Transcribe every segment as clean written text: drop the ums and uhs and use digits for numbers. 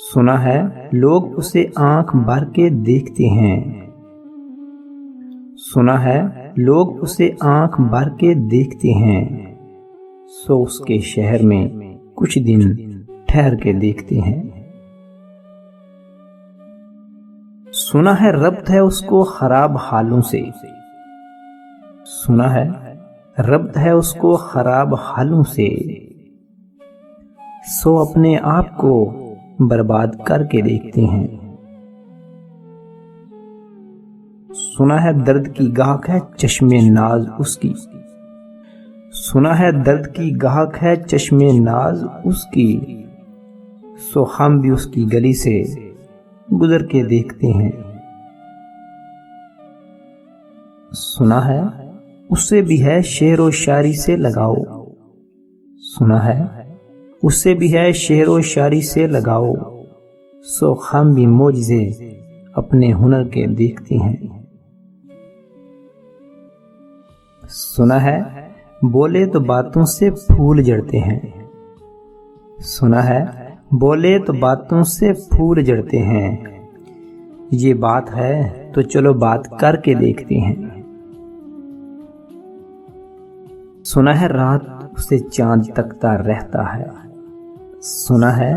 سنا ہے لوگ اسے آنکھ بھر کے دیکھتے ہیں، سنا ہے لوگ اسے آنکھ بھر کے دیکھتے ہیں، سو اس کے شہر میں کچھ دن ٹھہر کے دیکھتے ہیں۔ سنا ہے ربط ہے اس کو خراب حالوں سے، سنا ہے ربط ہے اس کو خراب حالوں سے، سو اپنے آپ کو برباد کر کے دیکھتے ہیں۔ سنا ہے درد کی گاہک ہے چشم ناز اس کی، سنا ہے درد کی گاہک ہے چشم ناز اس کی، سو ہم بھی اس کی گلی سے گزر کے دیکھتے ہیں۔ سنا ہے اس سے بھی ہے شعر و شاعری سے لگاؤ، سنا ہے اس سے بھی ہے شعر و شاعری سے لگاؤ، سو ہم بھی معجزے اپنے ہنر کے دیکھتے ہیں۔ سنا ہے بولے تو باتوں سے پھول جڑتے ہیں، سنا ہے بولے تو باتوں سے پھول جڑتے ہیں، یہ بات ہے تو چلو بات کر کے دیکھتے ہیں۔ سنا ہے رات اسے چاند تکتا رہتا ہے، سنا ہے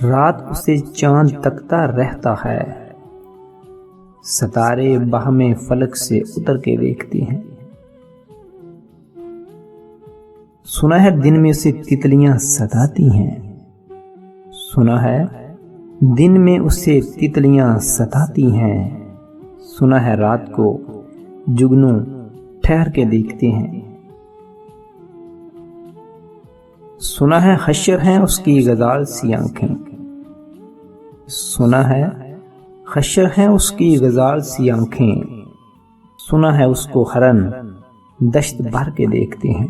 رات اسے چاند تکتا رہتا ہے، ستارے باہمیں فلک سے اتر کے دیکھتے ہیں۔ سنا ہے دن میں اسے تتلیاں ستاتی ہیں، سنا ہے دن میں اسے تتلیاں ستاتی ہیں، سنا ہے رات کو جگنو ٹھہر کے دیکھتے ہیں۔ سنا ہے حشر ہیں اس کی غزال سی آنکھیں، سنا ہے حشر ہیں اس کی غزال سی آنکھیں، سنا ہے اس کو ہرن دشت بھر کے دیکھتے ہیں۔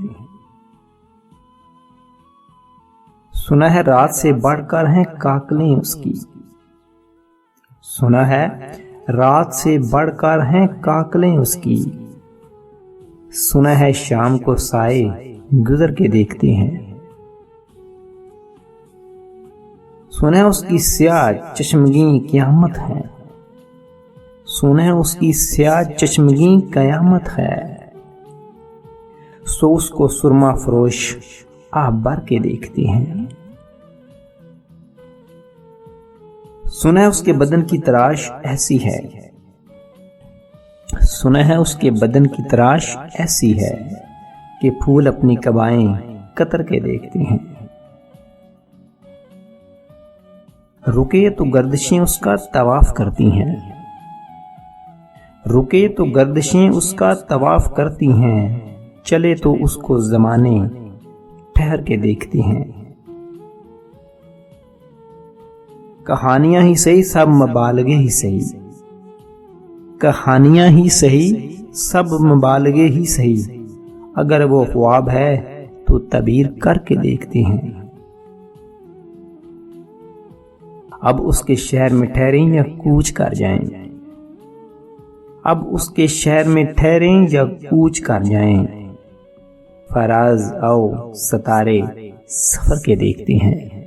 سنا ہے رات سے بڑھ کر ہیں کاکلیں اس کی، سنا ہے رات سے بڑھ کر ہیں کاکلیں اس کی، سنا ہے شام کو سائے گزر کے دیکھتے ہیں۔ سنا ہے اس کی سیاہ چشمگیں قیامت ہے، سنا ہے اس کی سیاہ چشمگیں قیامت ہے، سو اس کو سرما فروش آہ بھر کے دیکھتے ہیں۔ سنا ہے اس کے بدن کی تراش ایسی ہے، سنا ہے اس کے بدن کی تراش ایسی ہے کہ پھول اپنی قبائیں قطر کے دیکھتے ہیں۔ رکے تو گردشیں اس کا طواف کرتی ہیں، رکے تو گردشیں اس کا طواف کرتی ہیں، چلے تو اس کو زمانے ٹھہر کے دیکھتی ہیں۔ کہانیاں ہی صحیح سب مبالغے ہی صحیح، کہانیاں ہی صحیح سب مبالغے ہی صحیح، اگر وہ خواب ہے تو تعبیر کر کے دیکھتے ہیں۔ اب اس کے شہر میں ٹھہریں یا کوچ کر جائیں، اب اس کے شہر میں ٹھہریں یا کوچ کر جائیں، فراز او ستارے سفر کے دیکھتے ہیں۔